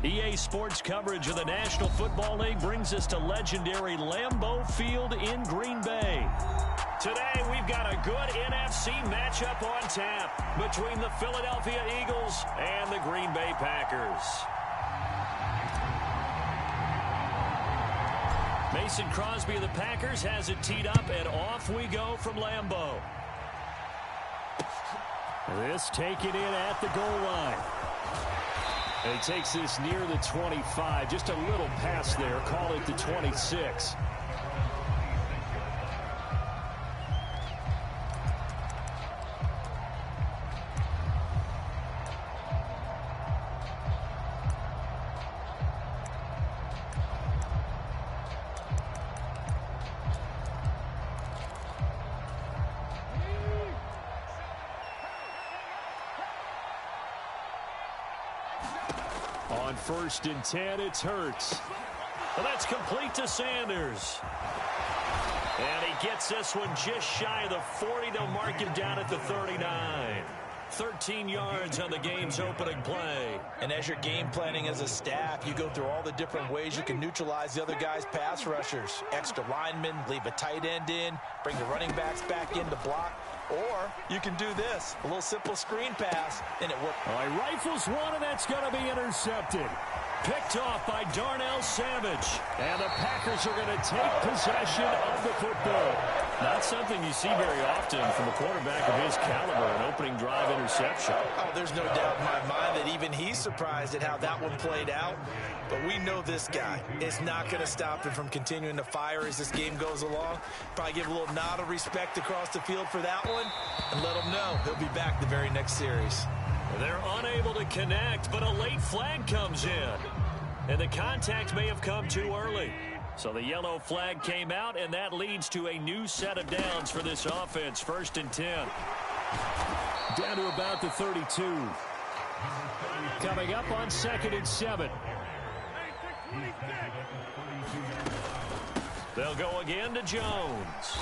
EA Sports coverage of the National Football League brings us to legendary Lambeau Field in Green Bay. Today, we've got a good NFC matchup on tap between the Philadelphia Eagles and the Green Bay Packers. Mason Crosby of the Packers has it teed up, and off we go from Lambeau. This taken in at the goal line. And he takes this near the 25. Just a little pass there. Call it the 26. On 1st and 10, it's Hurts. Well, that's complete to Sanders. And he gets this one just shy of the 40. They'll mark him down at the 39. 13 yards on the game's opening play. And as you're game planning as a staff, you go through all the different ways you can neutralize the other guy's pass rushers. Extra linemen, leave a tight end in, bring the running backs back in to block. Or you can do this, a little simple screen pass, and it worked. All right, rifles one, and that's going to be intercepted. Picked off by Darnell Savage. And the Packers are going to take possession of the football. Not something you see very often from a quarterback of his caliber, an opening drive interception. Oh, there's no doubt in my mind that even he's surprised at how that one played out. But we know this guy is not going to stop him from continuing to fire as this game goes along. Probably give a little nod of respect across the field for that one and let him know he'll be back the very next series. They're unable to connect, but a late flag comes in. And the contact may have come too early. So the yellow flag came out, and that leads to a new set of downs for this offense. 1st and 10. Down to about the 32. Coming up on 2nd and 7. They'll go again to Jones.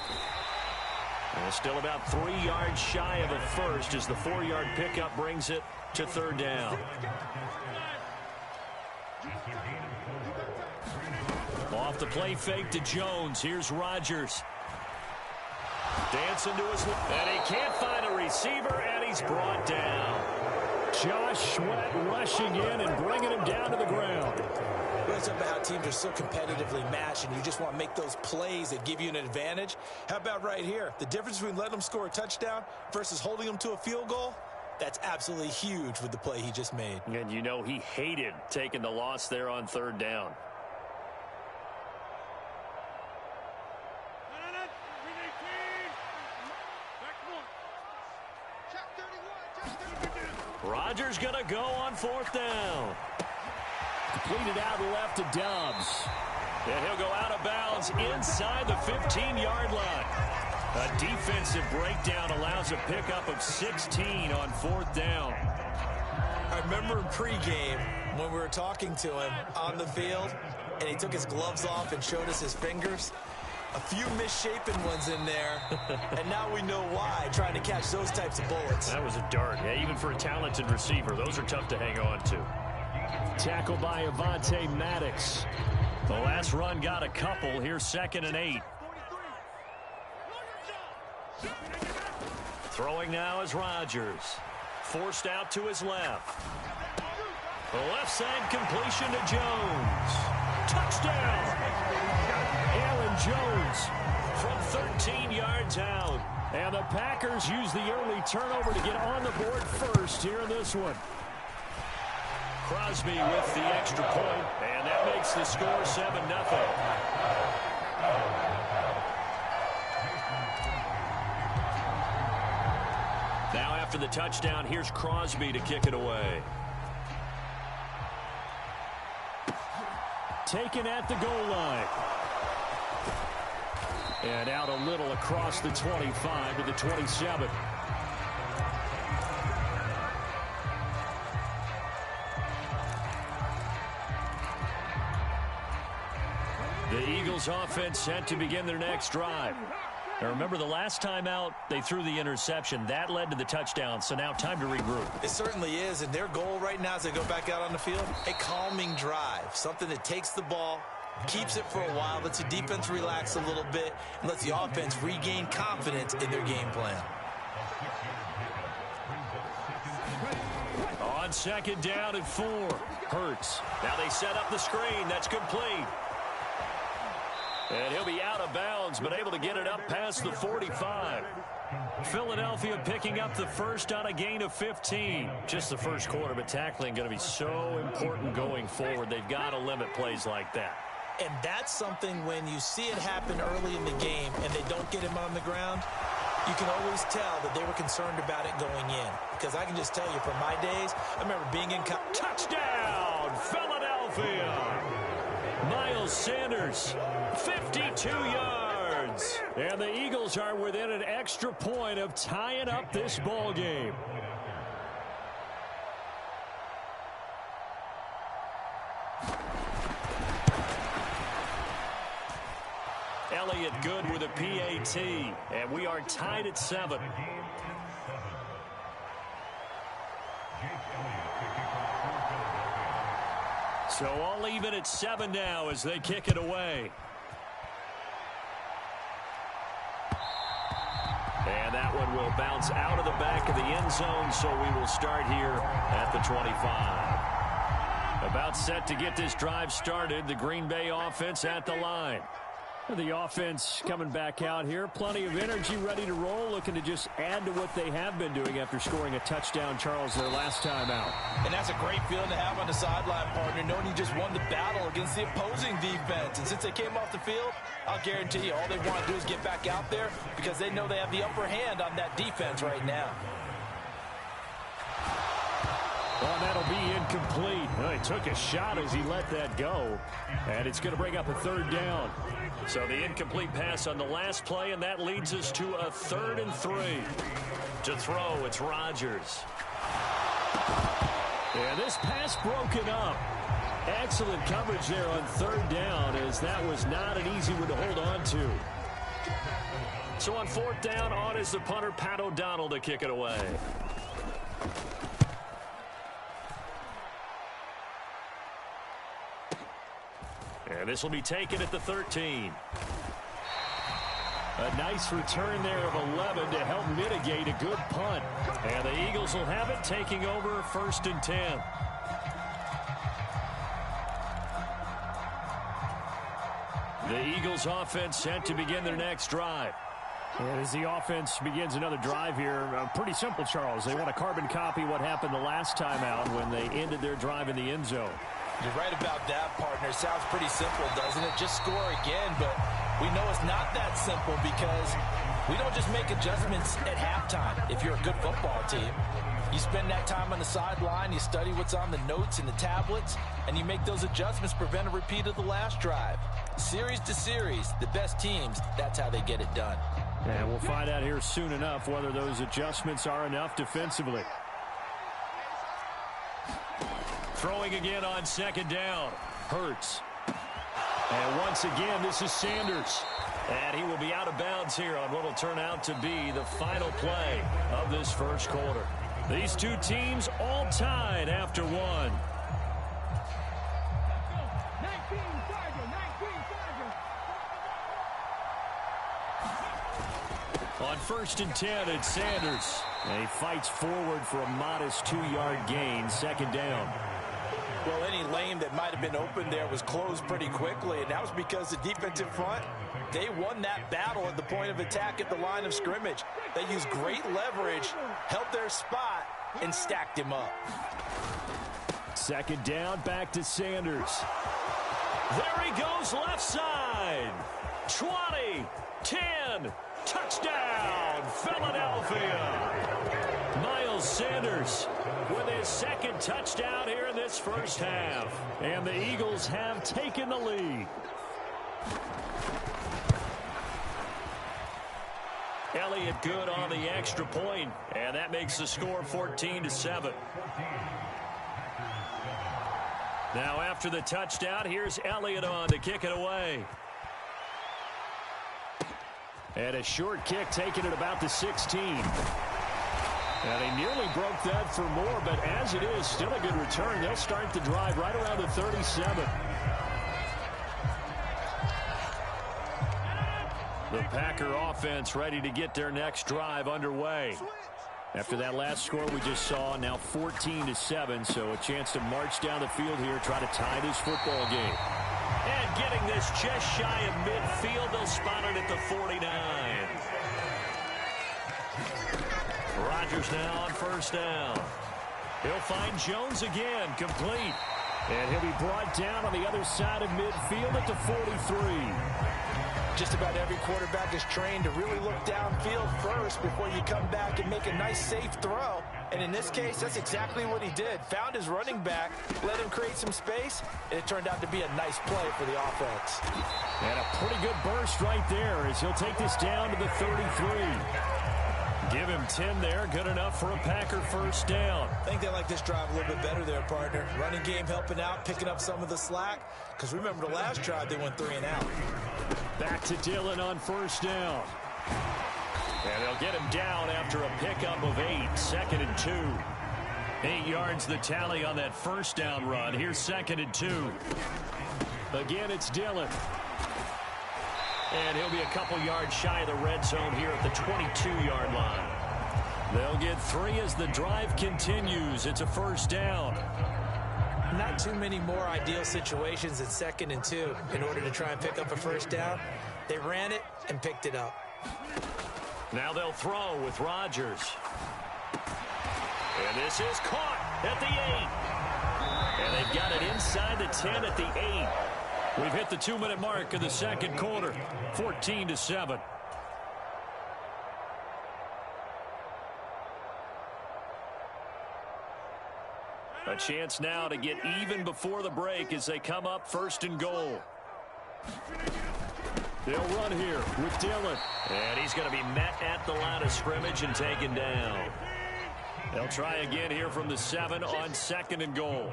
And still about 3 yards shy of a first as the 4-yard pickup brings it to 3rd down. Off the play fake to Jones. Here's Rodgers. Dancing to his left. And he can't find a receiver, and he's brought down. Josh Sweat rushing in and bringing him down to the ground. It's about how teams are so competitively matched, and you just want to make those plays that give you an advantage. How about right here? The difference between letting them score a touchdown versus holding them to a field goal, that's absolutely huge with the play he just made. And you know he hated taking the loss there on 3rd down. Rodgers going to go on 4th down. Completed out left to Dobbs. And he'll go out of bounds inside the 15-yard line. A defensive breakdown allows a pickup of 16 on 4th down. I remember in pregame when we were talking to him on the field, and he took his gloves off and showed us his fingers. A few misshapen ones in there, and now we know why, trying to catch those types of bullets. That was a dart. Yeah, even for a talented receiver, those are tough to hang on to. Tackled by Avonte Maddox. The last run got a couple. Here's 2nd and 8. Throwing now is Rodgers. Forced out to his left. The left side completion to Jones. Touchdown! Aaron Jones from 13 yards out. And the Packers use the early turnover to get on the board first here in this one. Crosby with the extra point, and that makes the score 7-0. Now after the touchdown, here's Crosby to kick it away. Taken at the goal line. And out a little across the 25 to the 27. The Eagles offense set to begin their next drive. Now remember, the last time out, they threw the interception. That led to the touchdown, so now time to regroup. It certainly is, and their goal right now as they go back out on the field, a calming drive, something that takes the ball, keeps it for a while, lets the defense relax a little bit, and lets the offense regain confidence in their game plan. On second down and 4, Hurts. Now they set up the screen. That's complete. And he'll be out of bounds, but able to get it up past the 45. Philadelphia picking up the first on a gain of 15. Just the first quarter, but tackling going to be so important going forward. They've got to limit plays like that. And that's something when you see it happen early in the game and they don't get him on the ground, you can always tell that they were concerned about it going in. Because I can just tell you from my days, I remember being in... Touchdown, Philadelphia! Miles Sanders, 52 yards. And the Eagles are within an extra point of tying up this ball game. Elliott good with a PAT, and we are tied at 7. So all even at 7 now as they kick it away. And that one will bounce out of the back of the end zone, so we will start here at the 25. About set to get this drive started, the Green Bay offense at the line. The offense coming back out here. Plenty of energy, ready to roll, looking to just add to what they have been doing after scoring a touchdown, Charles, their last time out. And that's a great feeling to have on the sideline, partner, knowing you just won the battle against the opposing defense. And since they came off the field, I'll guarantee you all they want to do is get back out there because they know they have the upper hand on that defense right now. Well, that'll be incomplete. Well, he took a shot as he let that go. And it's going to bring up a third down. So the incomplete pass on the last play, and that leads us to a 3rd and 3. To throw, it's Rodgers. And this pass broken up. Excellent coverage there on 3rd down, as that was not an easy one to hold on to. So on 4th down, on is the punter, Pat O'Donnell, to kick it away. And this will be taken at the 13. A nice return there of 11 to help mitigate a good punt. And the Eagles will have it, taking over 1st and 10. The Eagles offense set to begin their next drive. And as the offense begins another drive here, pretty simple, Charles. They want to carbon copy what happened the last time out when they ended their drive in the end zone. You're right about that, partner. Sounds pretty simple, doesn't it? Just score again, but we know it's not that simple because we don't just make adjustments at halftime if you're a good football team. You spend that time on the sideline, you study what's on the notes and the tablets, and you make those adjustments, prevent a repeat of the last drive. Series to series, the best teams, that's how they get it done. And we'll find out here soon enough whether those adjustments are enough defensively. Throwing again on 2nd down. Hurts. And once again, this is Sanders. And he will be out of bounds here on what will turn out to be the final play of this first quarter. These two teams all tied after 1. On 1st and 10, it's Sanders. And he fights forward for a modest 2-yard gain, 2nd down. Well, any lane that might have been open there was closed pretty quickly, and that was because the defensive front, they won that battle at the point of attack at the line of scrimmage. They used great leverage, held their spot, and stacked him up. 2nd down, back to Sanders. There he goes, left side. 20, 10, touchdown, Philadelphia. Miles Sanders with his 2nd touchdown here in this first half. And the Eagles have taken the lead. Elliott good on the extra point, and that makes the score 14-7. Now after the touchdown, here's Elliott on to kick it away. And a short kick taken at about the 16. And they nearly broke that for more, but as it is, still a good return. They'll start the drive right around the 37. The Packer offense ready to get their next drive underway. After that last score we just saw, now 14-7, so a chance to march down the field here, try to tie this football game. And getting this just shy of midfield, they'll spot it at the 49. Rodgers now on first down. He'll find Jones again, complete. And he'll be brought down on the other side of midfield at the 43. Just about every quarterback is trained to really look downfield first before you come back and make a nice, safe throw. And in this case, that's exactly what he did. Found his running back, let him create some space, and it turned out to be a nice play for the offense. And a pretty good burst right there as he'll take this down to the 33. Give him 10 there. Good enough for a Packer first down. I think they like this drive a little bit better there, partner. Running game helping out, picking up some of the slack. Because remember the last drive, they went 3 and out. Back to Dillon on first down. And they'll get him down after a pickup of 8. 2nd and 2. 8 yards the tally on that first down run. Here's 2nd and 2. Again, it's Dillon. And he'll be a couple yards shy of the red zone here at the 22-yard line. They'll get 3 as the drive continues. It's a first down. Not too many more ideal situations at 2nd and 2 in order to try and pick up a first down. They ran it and picked it up. Now they'll throw with Rodgers. And this is caught at the 8. And they've got it inside the 10 at the 8. We've hit the 2-minute mark of the second quarter. 14-7. A chance now to get even before the break as they come up 1st and goal. They'll run here with Dillon. And he's going to be met at the line of scrimmage and taken down. They'll try again here from the 7 on 2nd and goal.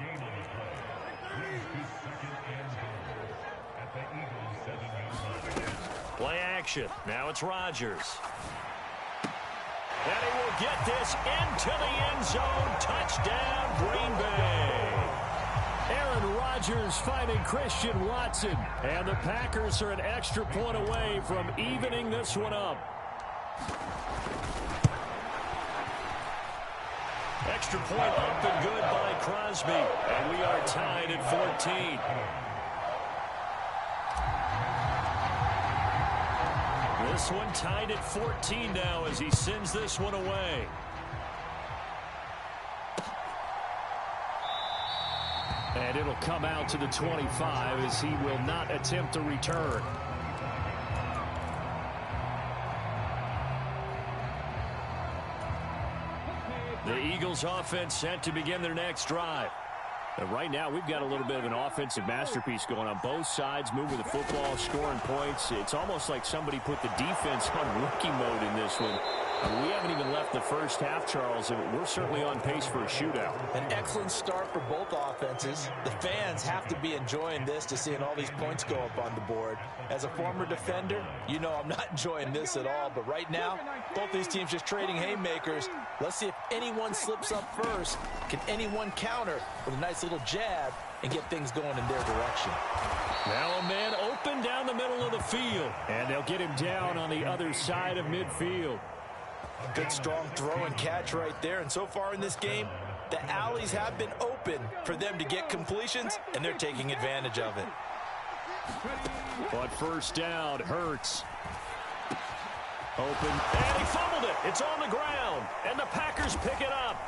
Play action. Now it's Rodgers. And he will get this into the end zone. Touchdown, Green Bay. Aaron Rodgers finding Christian Watson. And the Packers are an extra point away from evening this one up. Extra point up and good by Crosby. And we are tied at 14. This one tied at 14 now as he sends this one away. And it'll come out to the 25 as he will not attempt a return. The Eagles offense set to begin their next drive. And right now, we've got a little bit of an offensive masterpiece going on. Both sides moving the football, scoring points. It's almost like somebody put the defense on rookie mode in this one. We haven't even left the first half, Charles, and we're certainly on pace for a shootout. An excellent start for both offenses. The fans have to be enjoying this to seeing all these points go up on the board. As a former defender, you know I'm not enjoying this at all. But right now, both these teams just trading haymakers. Let's see if anyone slips up first. Can anyone counter with a nice little jab and get things going in their direction? Now a man open down the middle of the field. And they'll get him down on the other side of midfield. Good strong throw and catch right there. And so far in this game, the alleys have been open for them to get completions, and they're taking advantage of it. But first down, Hurts. Open. And he fumbled it. It's on the ground. And the Packers pick it up.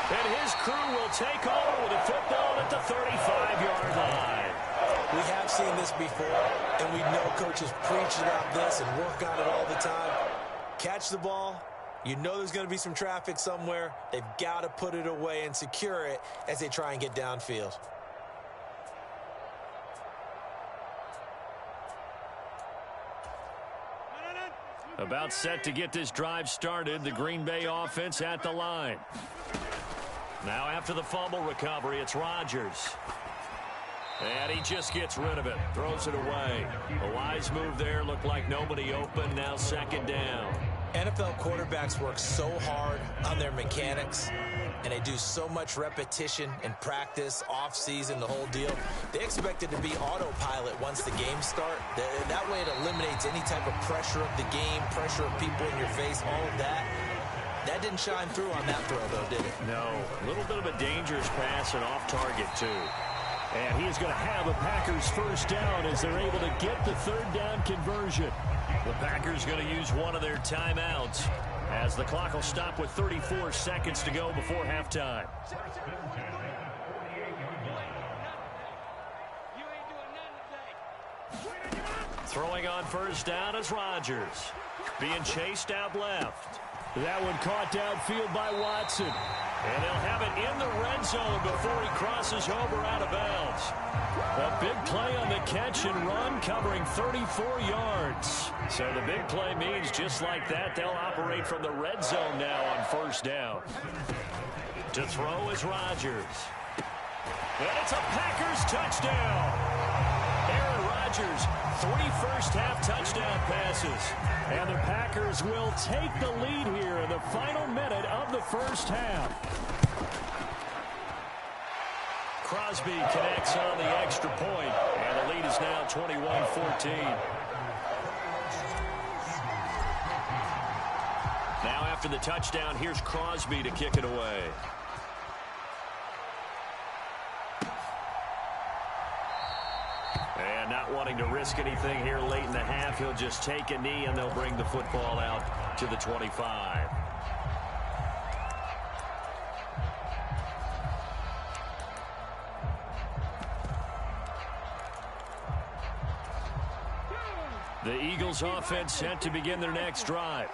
And his crew will take over with the football at the 35-yard line. We have seen this before, and we know coaches preach about this and work on it all the time. Catch the ball. You know there's going to be some traffic somewhere. They've got to put it away and secure it as they try and get downfield. About set to get this drive started. The Green Bay offense at the line. Now after the fumble recovery, it's Rodgers. And he just gets rid of it. Throws it away. A wise move there. Looked like nobody open. Now second down. NFL quarterbacks work so hard on their mechanics, and they do so much repetition and practice, off-season, the whole deal. They expect it to be autopilot once the games start. That way it eliminates any type of pressure of the game, pressure of people in your face, all of that. That didn't shine through on that throw, though, did it? No. A little bit of a dangerous pass and off target, too. And he is going to have a Packers first down as they're able to get the third down conversion. The Packers going to use one of their timeouts as the clock will stop with 34 seconds to go before halftime. Throwing on first down is Rodgers. Being chased out left. That one caught downfield by Watson. And they'll have it in the red zone before he crosses over out of bounds. A big play on the catch and run, covering 34 yards. So the big play means just like that, they'll operate from the red zone now on first down. To throw is Rodgers. And it's a Packers touchdown. Aaron Rodgers, 3 first-half touchdown passes. And the Packers will take the lead here in the final minute of the first half. Crosby connects on the extra point, and the lead is now 21-14. Now after the touchdown, here's Crosby to kick it away. And not wanting to risk anything here late in the half, he'll just take a knee and they'll bring the football out to the 25. The Eagles offense set to begin their next drive.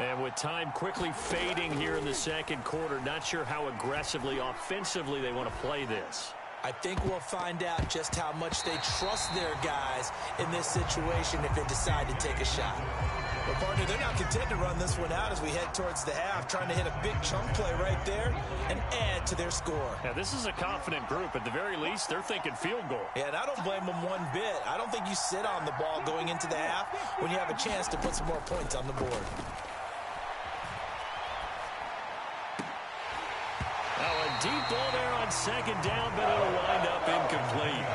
And with time quickly fading here in the second quarter, not sure how aggressively, offensively they want to play this. I think we'll find out just how much they trust their guys in this situation if they decide to take a shot. But, partner, they're not content to run this one out as we head towards the half, trying to hit a big chunk play right there and add to their score. Yeah, this is a confident group. At the very least, they're thinking field goal. Yeah, and I don't blame them one bit. I don't think you sit on the ball going into the half when you have a chance to put some more points on the board. Deep ball there on second down, but it'll wind up incomplete.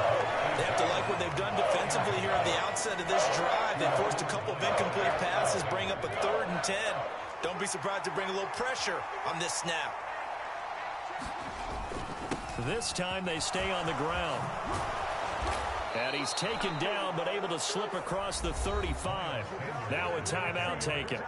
They have to like what they've done defensively here at the outset of this drive. They forced a couple of incomplete passes, bring up a 3rd and 10. Don't be surprised to bring a little pressure on this snap. This time they stay on the ground. And he's taken down, but able to slip across the 35. Now a timeout taken.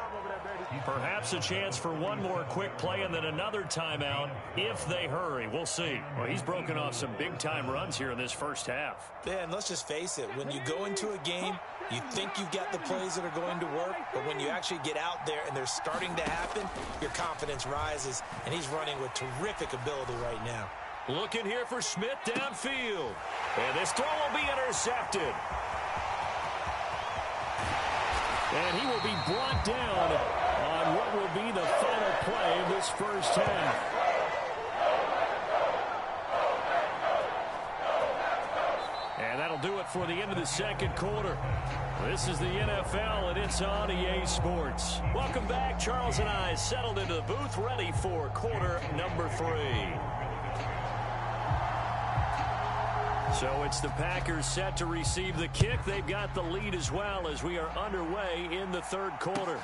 Perhaps a chance for one more quick play and then another timeout if they hurry. We'll see. Well, he's broken off some big-time runs here in this first half. Yeah, and let's just face it. When you go into a game, you think you've got the plays that are going to work, but when you actually get out there and they're starting to happen, your confidence rises, and he's running with terrific ability right now. Looking here for Smith downfield. And this throw will be intercepted. And he will be brought down on what will be the final play of this first half. And that'll do it for the end of the second quarter. This is the NFL, and it's on EA Sports. Welcome back. Charles and I settled into the booth, ready for quarter number 3. So it's the Packers set to receive the kick. They've got the lead as well as we are underway in the third quarter.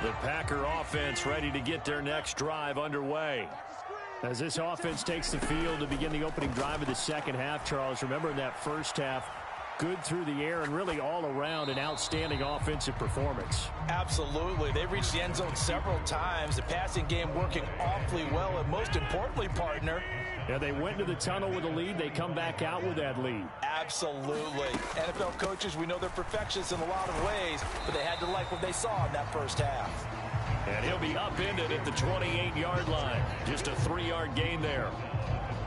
The Packer offense ready to get their next drive underway. As this offense takes the field to begin the opening drive of the second half, Charles, remember in that first half, good through the air and really all around an outstanding offensive performance. Absolutely. They reached the end zone several times. The passing game working awfully well, and most importantly, partner, yeah, they went to the tunnel with a lead. They come back out with that lead. Absolutely. NFL coaches, we know they're perfectionists in a lot of ways, but they had to like what they saw in that first half. And he'll be upended at the 28-yard line. Just a 3-yard gain there.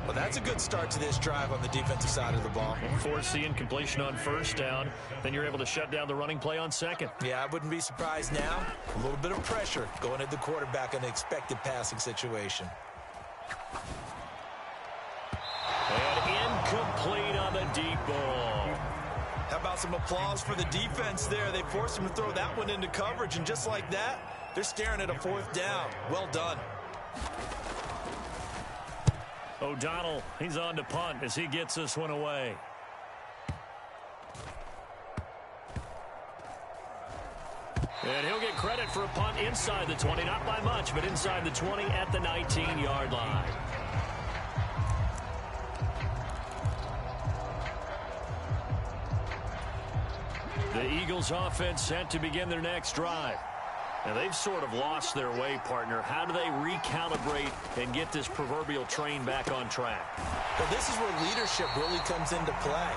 Well, that's a good start to this drive on the defensive side of the ball. Forcing incompletion on first down. Then you're able to shut down the running play on second. Yeah, I wouldn't be surprised now. A little bit of pressure going at the quarterback in the expected passing situation. And incomplete on the deep ball. How about some applause for the defense there? They forced him to throw that one into coverage, and just like that, they're staring at a fourth down. Well done. O'Donnell, he's on to punt as he gets this one away. And he'll get credit for a punt inside the 20, not by much, but inside the 20 at the 19-yard line. The Eagles offense set to begin their next drive. Now, they've sort of lost their way, partner. How do they recalibrate and get this proverbial train back on track? Well, this is where leadership really comes into play.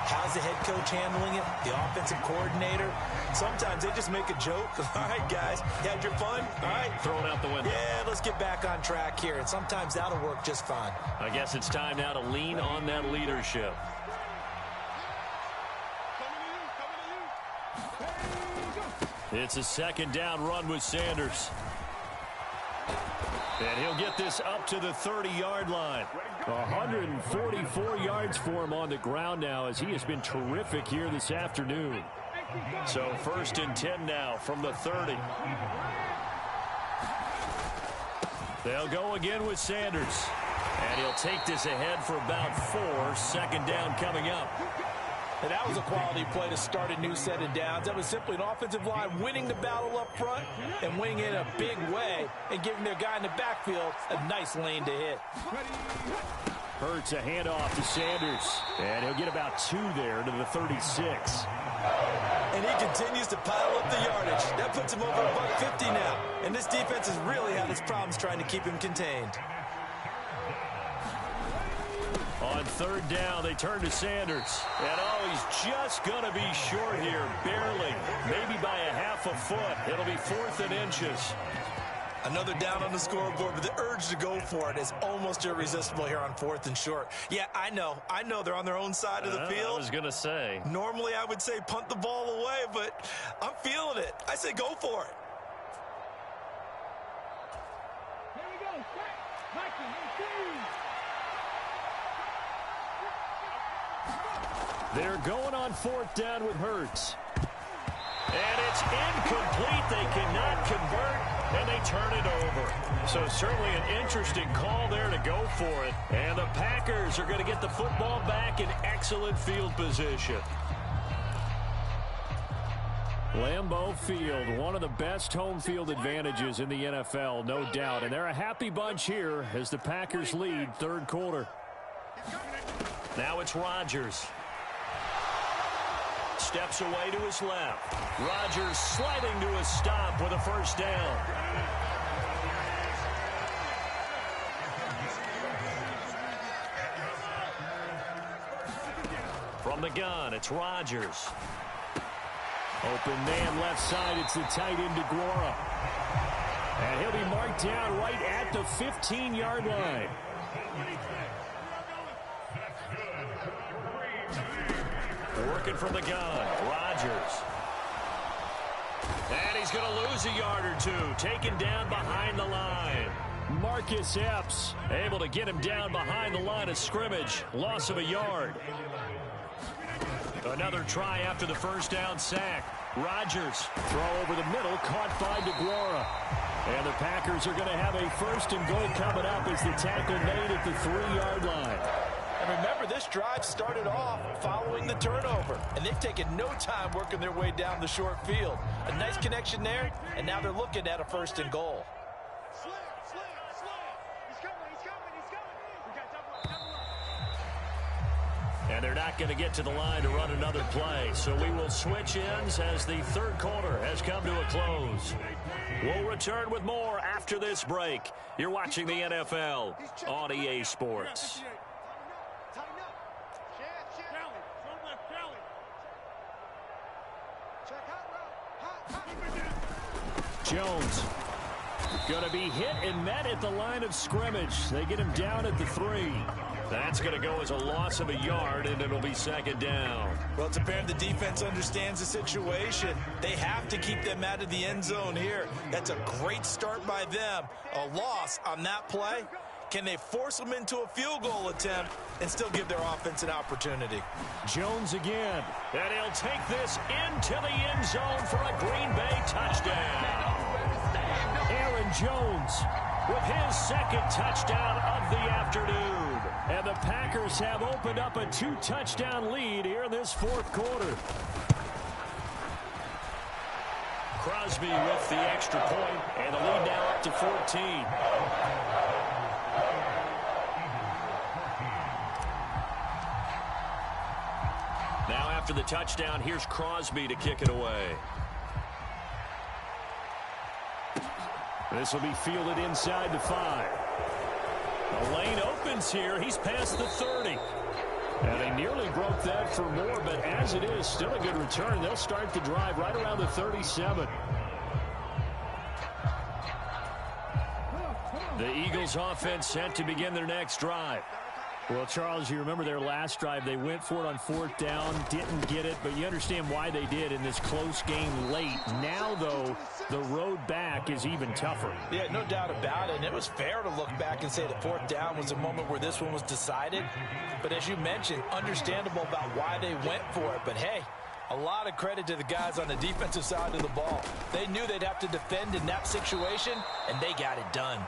How's the head coach handling it? The offensive coordinator? Sometimes they just make a joke. All right, guys, you had your fun? All right. Throw it out the window. Yeah, let's get back on track here. And sometimes that'll work just fine. I guess it's time now to lean on that leadership. It's a second down run with Sanders. And he'll get this up to the 30-yard line. 144 yards for him on the ground now as he has been terrific here this afternoon. So 1st and 10 now from the 30. They'll go again with Sanders. And he'll take this ahead for about 4. Second down coming up. And that was a quality play to start a new set of downs. That was simply an offensive line winning the battle up front and winning it in a big way and giving their guy in the backfield a nice lane to hit. Hurts a handoff to Sanders. And he'll get about 2 there to the 36. And he continues to pile up the yardage. That puts him over $150 now. And this defense has really had its problems trying to keep him contained. On 3rd down, they turn to Sanders. And, oh, he's just going to be short here, barely. Maybe by a half a foot. It'll be 4th and inches. Another down on the scoreboard, but the urge to go for it is almost irresistible here on 4th and short. Yeah, I know they're on their own side of the field. I was going to say. Normally, I would say punt the ball away, but I'm feeling it. I say go for it. Here we go. They're going on 4th down with Hurts. And it's incomplete. They cannot convert, and they turn it over. So certainly an interesting call there to go for it. And the Packers are going to get the football back in excellent field position. Lambeau Field, one of the best home field advantages in the NFL, no doubt. And they're a happy bunch here as the Packers lead 3rd quarter. Now it's Rodgers. Steps away to his left. Rodgers sliding to a stop with a 1st down. From the gun, it's Rodgers. Open man left side, it's the tight end DeGuara. And he'll be marked down right at the 15-yard line. Working from the gun, Rodgers. And he's going to lose a yard or 2, taken down behind the line. Marcus Epps able to get him down behind the line of scrimmage. Loss of a yard. Another try after the 1st down sack. Rodgers, throw over the middle, caught by DeGuara. And the Packers are going to have a 1st and goal coming up as the tackle made at the 3-yard line. And remember, this drive started off following the turnover, and they've taken no time working their way down the short field. A nice connection there, and now they're looking at a 1st and goal. And they're not going to get to the line to run another play. So we will switch ends as the 3rd quarter has come to a close. We'll return with more after this break. You're watching the NFL on EA Sports. Jones going to be hit and met at the line of scrimmage. They get him down at the 3. That's going to go as a loss of a yard, and it'll be second down. Well, it's apparent the defense understands the situation. They have to keep them out of the end zone here. That's a great start by them. A loss on that play. Can they force them into a field goal attempt and still give their offense an opportunity? Jones again. And he'll take this into the end zone for a Green Bay touchdown. Aaron Jones with his second touchdown of the afternoon. And the Packers have opened up a 2-touchdown lead here in this fourth quarter. Crosby with the extra point, and the lead now up to 14. Now after the touchdown, here's Crosby to kick it away. This will be fielded inside the 5. The lane opens here. He's past the 30. And they nearly broke that for more, but as it is, still a good return. They'll start the drive right around the 37. The Eagles offense set to begin their next drive. Well, Charles, you remember their last drive. They went for it on fourth down, didn't get it, but you understand why they did in this close game late. Now, though, the road back is even tougher. Yeah, no doubt about it. And it was fair to look back and say that fourth down was a moment where this one was decided. But as you mentioned, understandable about why they went for it. But, hey, a lot of credit to the guys on the defensive side of the ball. They knew they'd have to defend in that situation, and they got it done.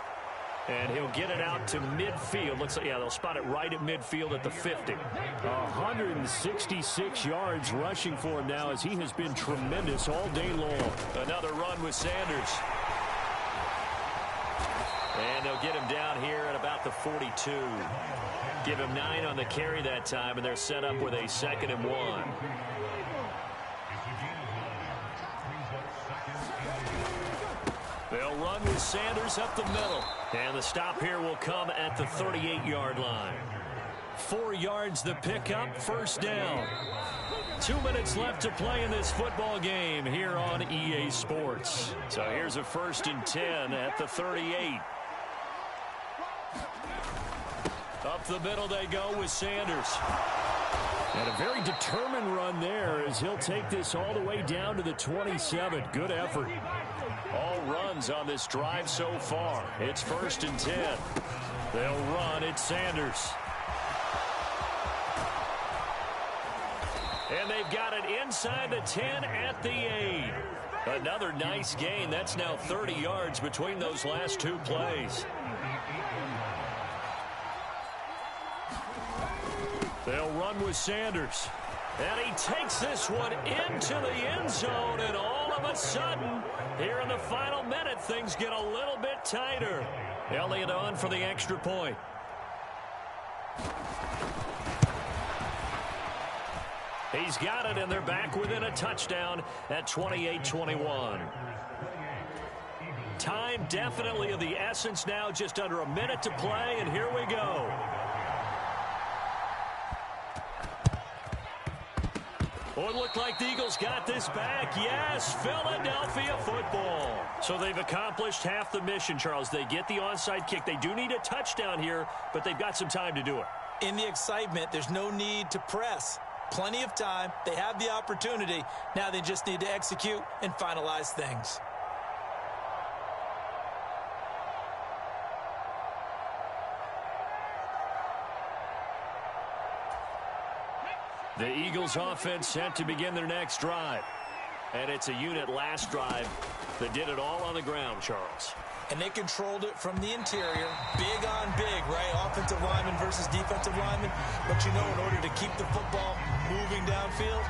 And he'll get it out to midfield. Looks like, yeah, they'll spot it right at midfield at the 50. 166 yards rushing for him now as he has been tremendous all day long. Another run with Sanders. And they'll get him down here at about the 42. Give him 9 on the carry that time, and they're set up with a 2nd and 1. They'll run with Sanders up the middle. And the stop here will come at the 38-yard line. 4 yards the pickup, first down. 2 minutes left to play in this football game here on EA Sports. So here's a 1st and 10 at the 38. Up the middle they go with Sanders. And a very determined run there as he'll take this all the way down to the 27. Good effort. All runs on this drive so far. It's 1st and 10. They'll run. It's Sanders. And they've got it inside the 10 at the 8. Another nice gain. That's now 30 yards between those last 2 plays. They'll run with Sanders. And he takes this one into the end zone, and all of a sudden, here in the final minute, things get a little bit tighter. Elliott on for the extra point. He's got it, and they're back within a touchdown at 28-21. Time definitely of the essence now, just under a minute to play, and here we go. Oh, it looked like the Eagles got this back. Yes, Philadelphia football. So they've accomplished half the mission, Charles. They get the onside kick. They do need a touchdown here, but they've got some time to do it. In the excitement, there's no need to press. Plenty of time. They have the opportunity. Now they just need to execute and finalize things. The Eagles offense set to begin their next drive. And it's a unit last drive that did it all on the ground, Charles. And they controlled it from the interior. Big on big, right? Offensive lineman versus defensive lineman. But you know, in order to keep the football moving downfield,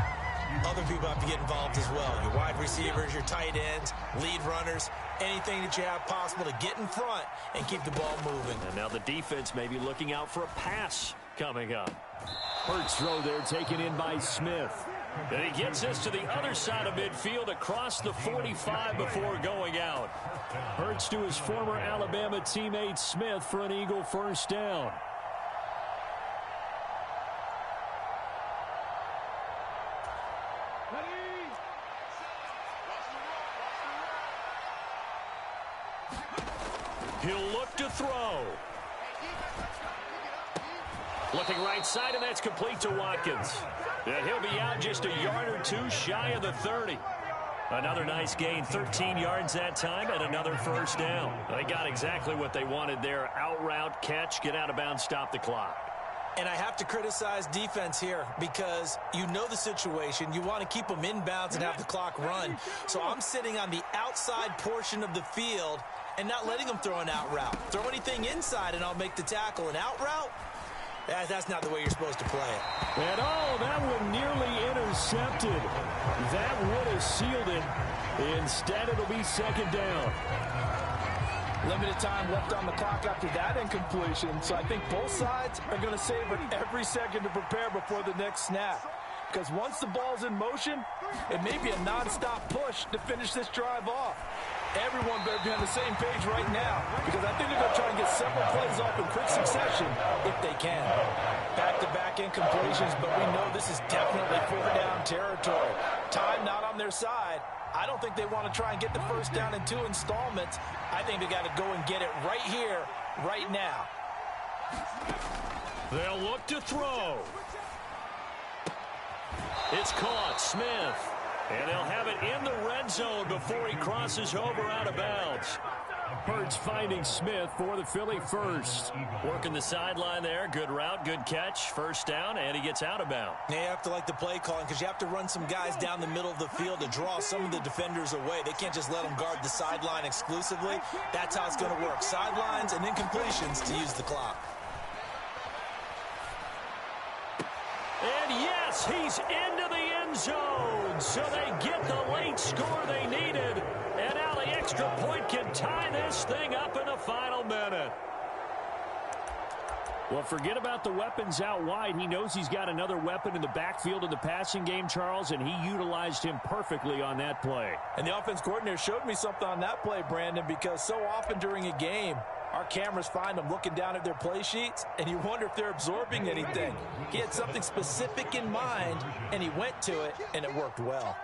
other people have to get involved as well. Your wide receivers, your tight ends, lead runners, anything that you have possible to get in front and keep the ball moving. And now the defense may be looking out for a pass coming up. Hurts throw there taken in by Smith. And he gets this to the other side of midfield across the 45 before going out. Hurts to his former Alabama teammate Smith for an Eagle first down. He'll look to throw. Looking right side, and that's complete to Watkins. And he'll be out just a yard or two shy of the 30. Another nice gain, 13 yards that time, and another first down. They got exactly what they wanted there. Out route, catch, get out of bounds, stop the clock. And I have to criticize defense here because you know the situation. You want to keep them inbounds and have the clock run. So I'm sitting on the outside portion of the field and not letting them throw an out route. Throw anything inside and I'll make the tackle. An out route? That's not the way you're supposed to play it. And oh, that one nearly intercepted. That would have sealed it. Instead, it'll be second down. Limited time left on the clock after that incompletion, so I think both sides are going to savor every second to prepare before the next snap. Because once the ball's in motion, it may be a nonstop push to finish this drive off. Everyone better be on the same page right now, because I think they're going to try and get several plays off in quick succession if they can. Back-to-back incompletions, but we know this is definitely four-down territory. Time not on their side. I don't think they want to try and get the first down in 2 installments. I think they got to go and get it right here, right now. They'll look to throw. It's caught, Smith. And they'll have it in the red zone before he crosses over out of bounds. Hurts finding Smith for the Philly first. Working the sideline there. Good route, good catch. First down, and he gets out of bounds. Now you have to like the play calling because you have to run some guys down the middle of the field to draw some of the defenders away. They can't just let them guard the sideline exclusively. That's how it's going to work. Sidelines and incompletions to use the clock. And yes, he's into the end zone. So they get the late score they needed. And now the extra point can tie this thing up in the final minute. Well, forget about the weapons out wide. He knows he's got another weapon in the backfield in the passing game, Charles, and he utilized him perfectly on that play. And the offense coordinator showed me something on that play, Brandon, because so often during a game, our cameras find them looking down at their play sheets, and you wonder if they're absorbing anything. He had something specific in mind, and he went to it, and it worked well.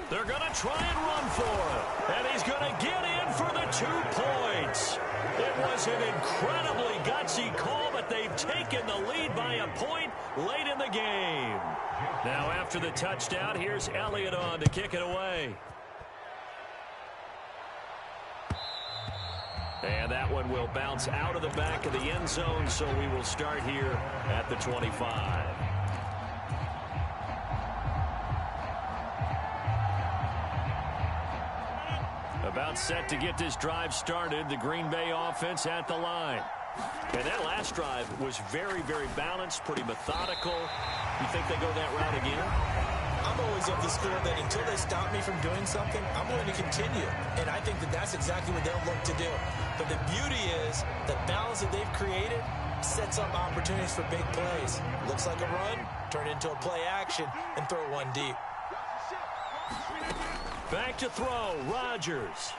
They're going to try and run for it. And he's going to get in for the 2 points. It was an incredibly gutsy call, but they've taken the lead by a point late in the game. Now after the touchdown, here's Elliott on to kick it away. And that one will bounce out of the back of the end zone, so we will start here at the 25. About set to get this drive started. The Green Bay offense at the line. And that last drive was very, very balanced, pretty methodical. You think they go that route again? I'm always of the school that until they stop me from doing something, I'm going to continue. And I think that that's exactly what they'll look to do. But the beauty is the balance that they've created sets up opportunities for big plays. Looks like a run, turn it into a play action, and throw one deep. Back to throw, Rodgers.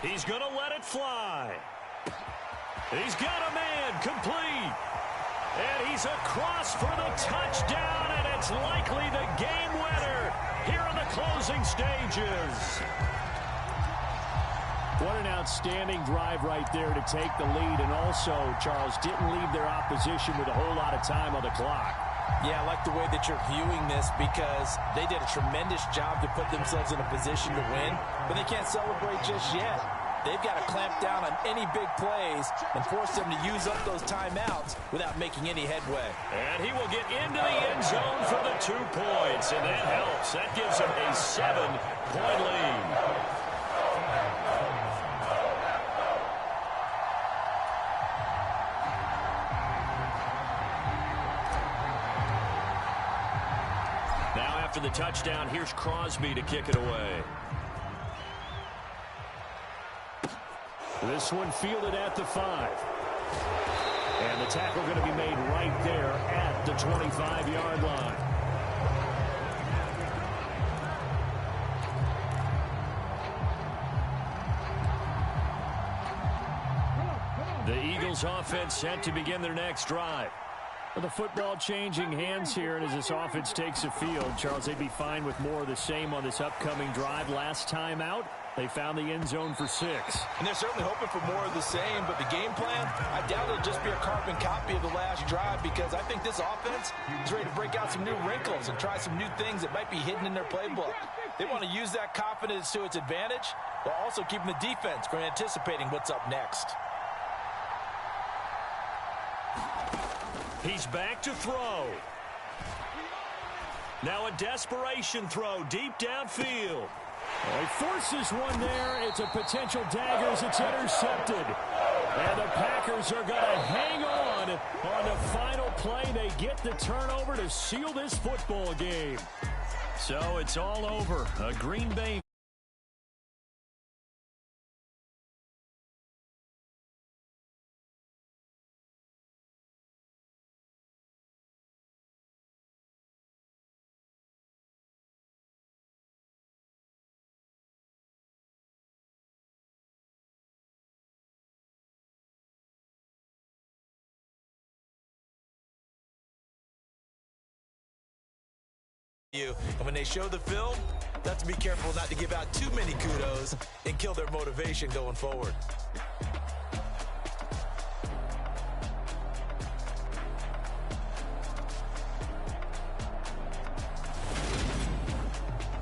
He's going to let it fly. He's got a man, complete. And he's across for the touchdown, and it's likely the game winner here in the closing stages. What an outstanding drive right there to take the lead, and also, Charles, didn't leave their opposition with a whole lot of time on the clock. Yeah, I like the way that you're viewing this because they did a tremendous job to put themselves in a position to win, but they can't celebrate just yet. They've got to clamp down on any big plays and force them to use up those timeouts without making any headway. And he will get into the end zone for the 2 points, and that helps. That gives him a 7-point lead. After the touchdown, here's Crosby to kick it away. This one fielded at the 5. And the tackle going to be made right there at the 25-yard line. The Eagles offense set to begin their next drive. The football changing hands here, and as this offense takes the field, Charles, they'd be fine with more of the same on this upcoming drive. Last time out, they found the end zone for 6. And they're certainly hoping for more of the same, but the game plan, I doubt it'll just be a carbon copy of the last drive, because I think this offense is ready to break out some new wrinkles and try some new things that might be hidden in their playbook. They want to use that confidence to its advantage, while also keeping the defense from anticipating what's up next. He's back to throw. Now a desperation throw deep downfield. Well, he forces one there. It's a potential dagger as it's intercepted. And the Packers are going to hang on the final play. They get the turnover to seal this football game. So it's all over. A Green Bay And when they show the film, that's to be careful not to give out too many kudos and kill their motivation going forward.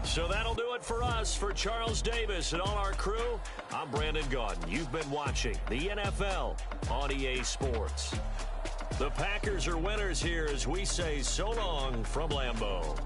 So that'll do it for us. For Charles Davis and all our crew, I'm Brandon Gaudin. You've been watching the NFL on EA Sports. The Packers are winners here as we say so long from Lambeau.